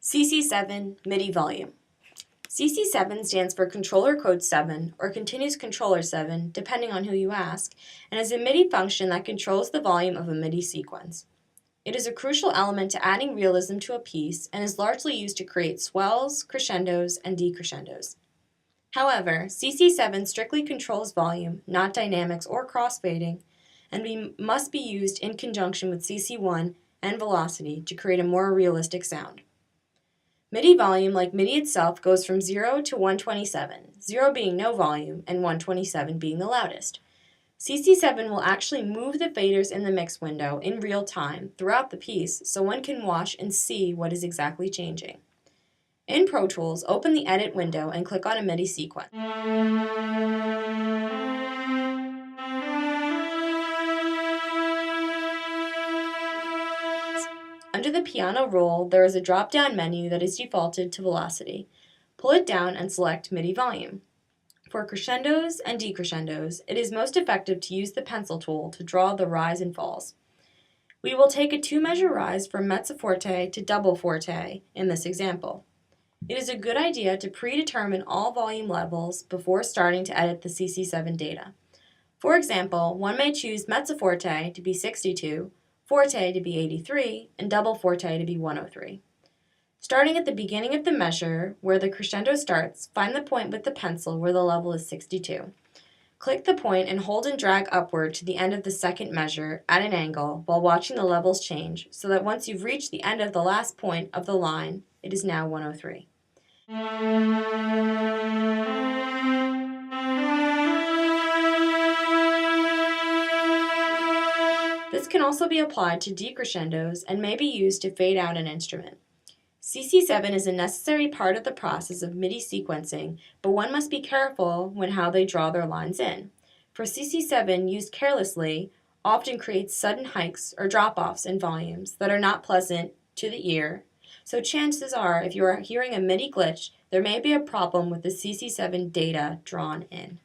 CC7 MIDI volume. CC7 stands for Controller Code 7 or Continuous Controller 7, depending on who you ask, and is a MIDI function that controls the volume of a MIDI sequence. It is a crucial element to adding realism to a piece and is largely used to create swells, crescendos, and decrescendos. However, CC7 strictly controls volume, not dynamics or crossfading, and must be used in conjunction with CC1 and velocity to create a more realistic sound. MIDI volume, like MIDI itself, goes from 0 to 127, 0 being no volume and 127 being the loudest. CC7 will actually move the faders in the mix window in real time throughout the piece so one can watch and see what is exactly changing. In Pro Tools, open the Edit window and click on a MIDI sequence. Under the piano roll, there is a drop-down menu that is defaulted to velocity. Pull it down and select MIDI volume. For crescendos and decrescendos, it is most effective to use the pencil tool to draw the rise and falls. We will take a 2-measure rise from mezzo forte to double forte in this example. It is a good idea to predetermine all volume levels before starting to edit the CC7 data. For example, one may choose mezzo forte to be 62, forte to be 83, and double forte to be 103. Starting at the beginning of the measure, where the crescendo starts, find the point with the pencil where the level is 62. Click the point and hold and drag upward to the end of the second measure at an angle while watching the levels change, so that once you've reached the end of the last point of the line, it is now 103. This can also be applied to decrescendos and may be used to fade out an instrument. CC7 is a necessary part of the process of MIDI sequencing, but one must be careful when how they draw their lines in. For CC7, used carelessly, often creates sudden hikes or drop-offs in volumes that are not pleasant to the ear, so chances are if you are hearing a MIDI glitch, there may be a problem with the CC7 data drawn in.